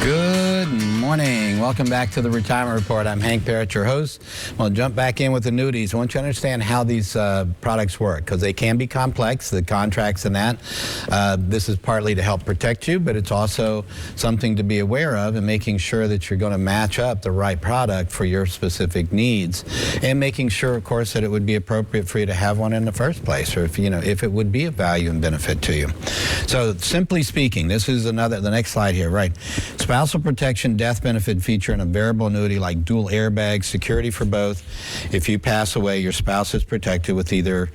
Good morning. Welcome back to the Retirement Report. I'm Hank Parrott, your host. We'll jump back in with annuities. I want you to understand how these products work, because they can be complex, the contracts and that. This is partly to help protect you, but it's also something to be aware of and making sure that you're going to match up the right product for your specific needs, and making sure, of course, that it would be appropriate for you to have one in the first place, or if it would be of value and benefit to you. So simply speaking, this is the next slide here, right? Spousal protection death benefit feature in a variable annuity like dual airbags, security for both. If you pass away, your spouse is protected with either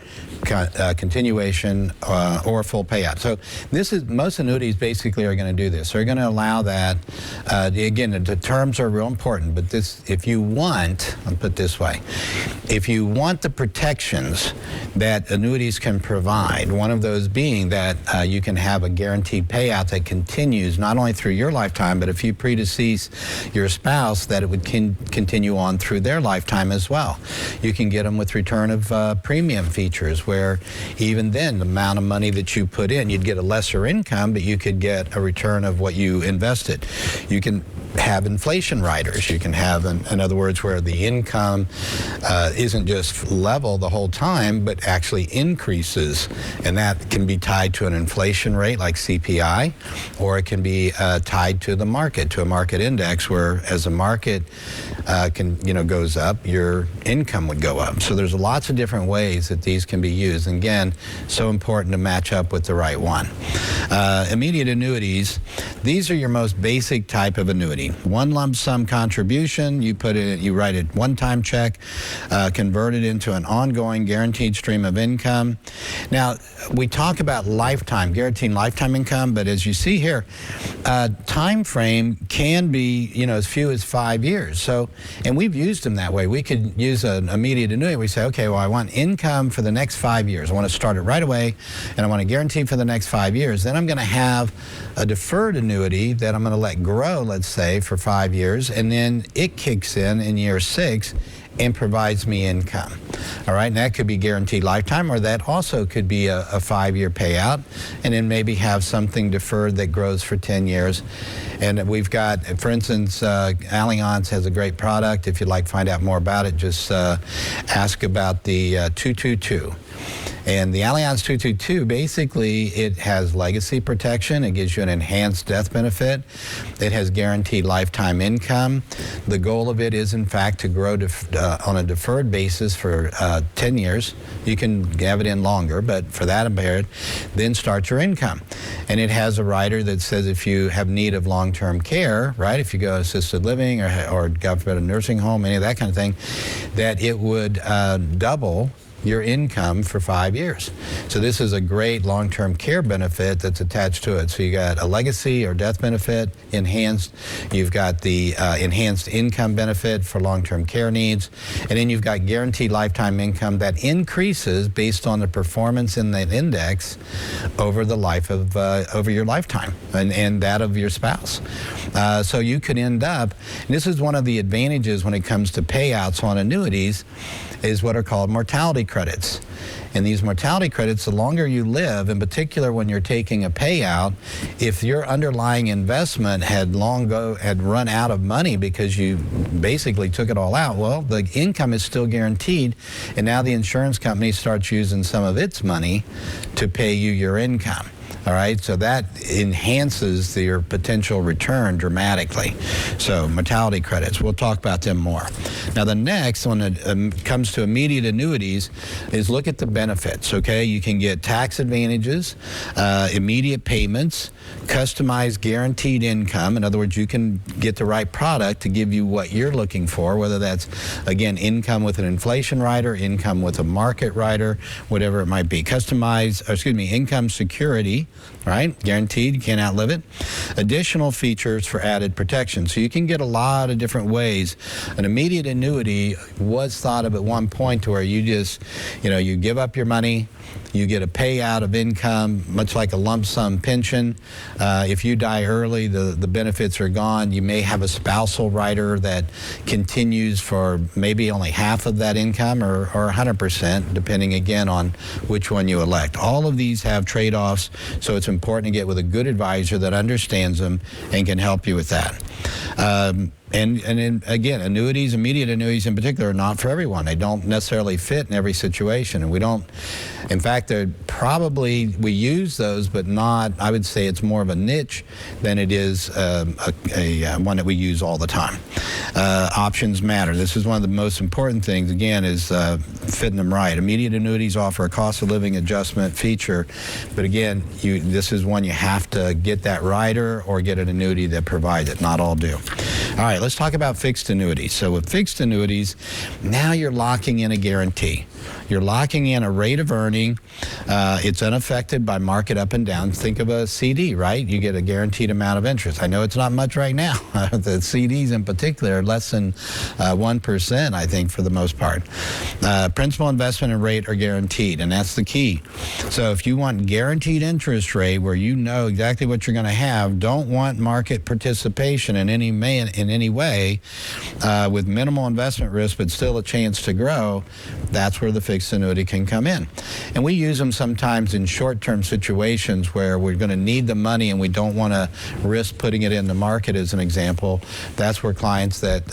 continuation or full payout. So most annuities basically are going to do this. They're going to allow that. Again, the terms are real important, but if you want, I'll put it this way, if you want the protections that annuities can provide, one of those being that you can have a guaranteed payout that continues not only through your lifetime, but if you predecease your spouse, that it would continue on through their lifetime as well. You can get them with return of premium features, where even then the amount of money that you put in, you'd get a lesser income, but you could get a return of what you invested. You can have inflation riders. You can have, in other words, where the income isn't just level the whole time, but actually increases, and that can be tied to an inflation rate like CPI, or it can be tied to the market, to a market index, where as the market goes up, your income would go up. So there's lots of different ways that these can be used. And again, so important to match up with the right one. Immediate annuities, these are your most basic type of annuity. One lump sum contribution, you write a one-time check, convert it into an ongoing guaranteed stream of income. Now, we talk about guaranteed lifetime income, but as you see here, time frame can be, as few as 5 years. So, and we've used them that way. We could use an immediate annuity. We say, okay, well, I want income for the next 5 years. I want to start it right away, and I want to guarantee for the next 5 years. Then I'm going to have a deferred annuity that I'm going to let grow, let's say, for 5 years, and then it kicks in year 6 and provides me income. All right, and that could be guaranteed lifetime, or that also could be a 5-year payout, and then maybe have something deferred that grows for 10 years. And we've got, for instance, Allianz has a great product. If you'd like to find out more about it, just ask about the 222. And the Allianz 222, basically, it has legacy protection. It gives you an enhanced death benefit. It has guaranteed lifetime income. The goal of it is, in fact, to grow on a deferred basis for 10 years. You can have it in longer, but for that period, then start your income. And it has a rider that says if you have need of long-term care, right, if you go assisted living or God forbid, a nursing home, any of that kind of thing, that it would double your income for 5 years. So this is a great long-term care benefit that's attached to it. So you got a legacy or death benefit enhanced. You've got the enhanced income benefit for long-term care needs. And then you've got guaranteed lifetime income that increases based on the performance in the index over the life of, over your lifetime and that of your spouse. So you could end up, and this is one of the advantages when it comes to payouts on annuities, is what are called mortality credits. And these mortality credits, the longer you live, in particular when you're taking a payout, if your underlying investment had run out of money because you basically took it all out, well, the income is still guaranteed, and now the insurance company starts using some of its money to pay you your income. All right, so that enhances your potential return dramatically. So mortality credits, we'll talk about them more. Now the next, when it comes to immediate annuities, is look at the benefits, okay? You can get tax advantages, immediate payments, customized guaranteed income. In other words, you can get the right product to give you what you're looking for, whether that's, again, income with an inflation rider, income with a market rider, whatever it might be. Income security, right? Guaranteed, you can't outlive it. Additional features for added protection. So you can get a lot of different ways. An immediate annuity was thought of at one point to where you just, you give up your money, you get a payout of income, much like a lump sum pension. If you die early, the benefits are gone. You may have a spousal rider that continues for maybe only half of that income or 100%, depending again on which one you elect. All of these have trade-offs, So it's important to get with a good advisor that understands them and can help you with that. And again, annuities, immediate annuities in particular, are not for everyone. They don't necessarily fit in every situation. And we don't, in fact, we use those, but not, I would say it's more of a niche than it is one that we use all the time. Options matter. This is one of the most important things, again, is fitting them right. Immediate annuities offer a cost of living adjustment feature, but again, this is one you have to get that rider or get an annuity that provides it. Not all do. All right, let's talk about fixed annuities. So with fixed annuities, now you're locking in a guarantee. You're locking in a rate of earning. It's unaffected by market up and down. Think of a CD, right? You get a guaranteed amount of interest. I know it's not much right now. The CDs in particular are less than 1%, I think, for the most part. Principal, investment, and rate are guaranteed, and that's the key. So if you want guaranteed interest rate where you know exactly what you're going to have, don't want market participation in any way with minimal investment risk but still a chance to grow, that's where the fixed annuity can come in. And we use them sometimes in short-term situations where we're going to need the money and we don't want to risk putting it in the market, as an example. That's where clients that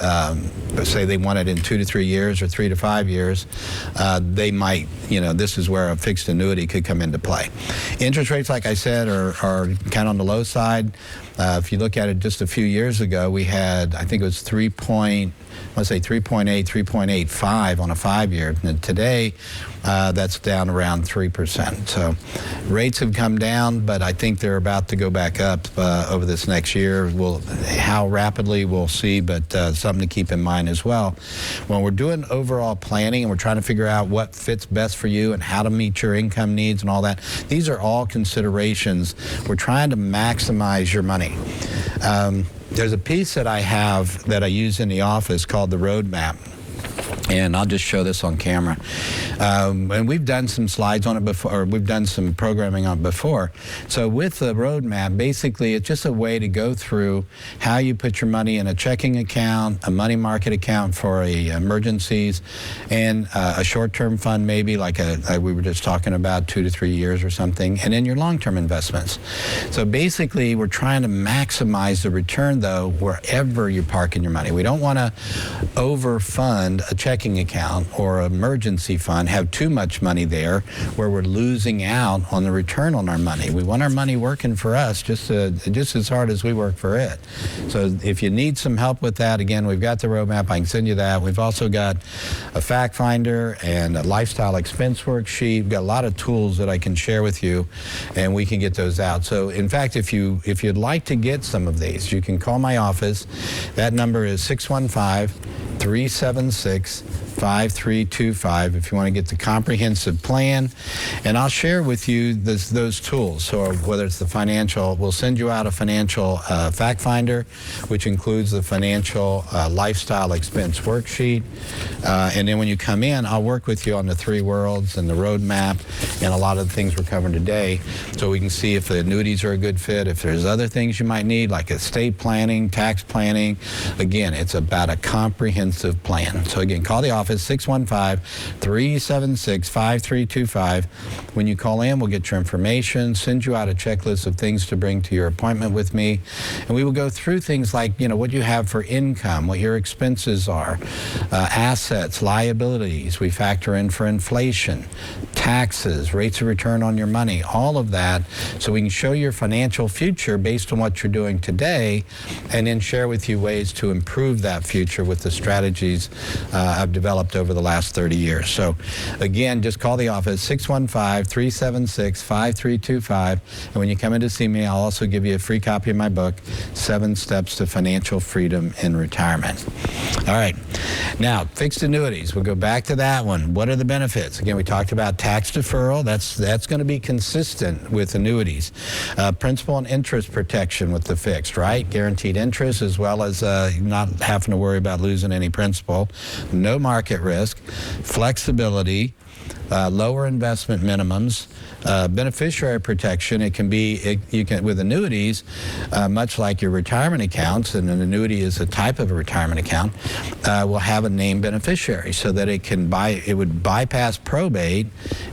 say they want it in 2 to 3 years or 3 to 5 years, they might, this is where a fixed annuity could come into play. Interest rates, like I said, are kind of on the low side. If you look at it just a few years ago, we had, I think it was 3.8, 3.85 on a 5-year. And today, that's down around 3%. So rates have come down, but I think they're about to go back up over this next year. How rapidly, we'll see, but something to keep in mind as well. When we're doing overall planning and we're trying to figure out what fits best for you and how to meet your income needs and all that, these are all considerations. We're trying to maximize your money. There's a piece that I have that I use in the office called the roadmap. And I'll just show this on camera. And we've done some slides on it before, or we've done some programming on it before. So with the roadmap, basically it's just a way to go through how you put your money in a checking account, a money market account for emergencies, and a short-term fund maybe, like we were just talking about, 2 to 3 years or something, and then your long-term investments. So basically we're trying to maximize the return, though, wherever you're parking your money. We don't want to overfund a checking account or emergency fund, have too much money there where we're losing out on the return on our money. We want our money working for us just as hard as we work for it. So if you need some help with that, again, we've got the roadmap. I can send you that. We've also got a fact finder and a lifestyle expense worksheet. We've got a lot of tools that I can share with you, and we can get those out. So in fact, if you'd like to get some of these, you can call my office. That number is 615-376-5325 if you want to get the comprehensive plan. And I'll share with you those tools. So whether it's the financial, we'll send you out a financial fact finder, which includes the financial lifestyle expense worksheet. And then when you come in, I'll work with you on the 3 worlds and the roadmap and a lot of the things we're covering today, so we can see if the annuities are a good fit, if there's other things you might need, like estate planning, tax planning. Again, it's about a comprehensive plan. So again, call the office, 615-376-5325. When you call in, we'll get your information, send you out a checklist of things to bring to your appointment with me, and we will go through things like, what you have for income, what your expenses are, assets, liabilities. We factor in for inflation, taxes, rates of return on your money, all of that, so we can show your financial future based on what you're doing today, and then share with you ways to improve that future with the strategies I've developed over the last 30 years. So again, just call the office, 615-376-5325. And when you come in to see me, I'll also give you a free copy of my book, 7 Steps to Financial Freedom in Retirement. All right. Now, fixed annuities. We'll go back to that one. What are the benefits? Again, we talked about tax deferral. That's going to be consistent with annuities. Principal and interest protection with the fixed, right? Guaranteed interest, as well as not having to worry about losing any principal. No market risk. Flexibility. Lower investment minimums, Beneficiary protection, it can be, you can, with annuities, much like your retirement accounts, and an annuity is a type of a retirement account, will have a named beneficiary so that it would bypass probate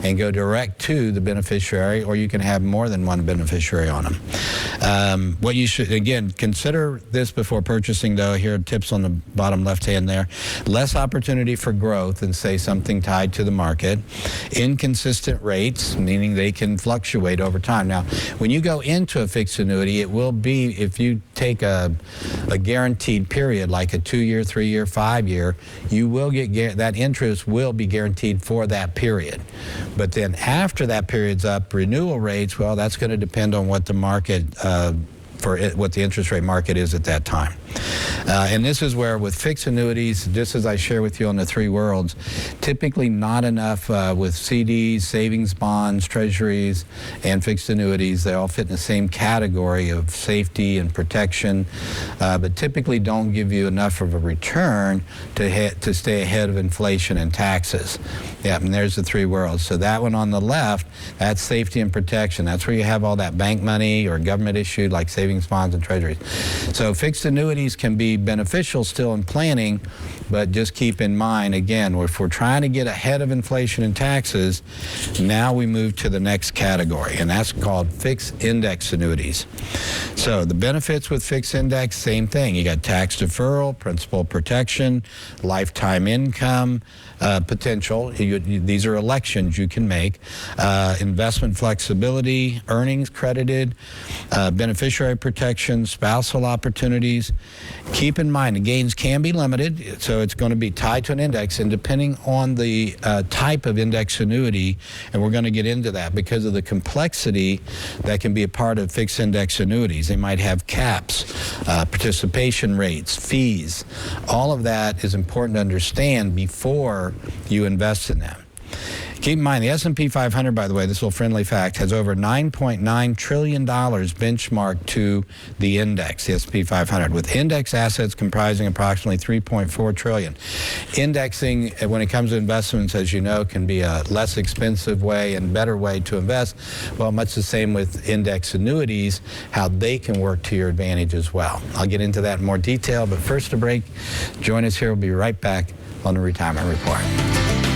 and go direct to the beneficiary, or you can have more than one beneficiary on them. What you should, again, consider this before purchasing, though. Here are tips on the bottom left hand there. Less opportunity for growth than, say, something tied to the market. Inconsistent rates, meaning they can fluctuate over time. Now, when you go into a fixed annuity, it will be, if you take a guaranteed period, like a 2-year, 3-year, 5-year, you will get, that interest will be guaranteed for that period. But then after that period's up, renewal rates, well, that's going to depend on what the market, what the interest rate market is at that time. And this is where, with fixed annuities, just as I share with you on the three worlds, typically not enough with CDs, savings bonds, treasuries, and fixed annuities. They all fit in the same category of safety and protection, but typically don't give you enough of a return to stay ahead of inflation and taxes. Yeah, and there's the three worlds. So that one on the left, that's safety and protection. That's where you have all that bank money or government issued, like savings bonds and treasuries. So fixed annuities can be beneficial still in planning, but just keep in mind, again, if we're trying to get ahead of inflation and taxes, now we move to the next category, and that's called fixed index annuities. So the benefits with fixed index, same thing. You got tax deferral, principal protection, lifetime income potential. These are elections you can make. Investment flexibility, earnings credited, beneficiary protection, spousal opportunities. Keep in mind, the gains can be limited, so it's going to be tied to an index, and depending on the type of index annuity, and we're going to get into that because of the complexity that can be a part of fixed index annuities. They might have caps, participation rates, fees. All of that is important to understand before you invest in them. Keep in mind, the S&P 500, by the way, this little friendly fact, has over $9.9 trillion benchmarked to the index, the S&P 500, with index assets comprising approximately $3.4 trillion. Indexing, when it comes to investments, as you know, can be a less expensive way and better way to invest. Well, much the same with index annuities, how they can work to your advantage as well. I'll get into that in more detail, but first a break. Join us here. We'll be right back on the Retirement Report.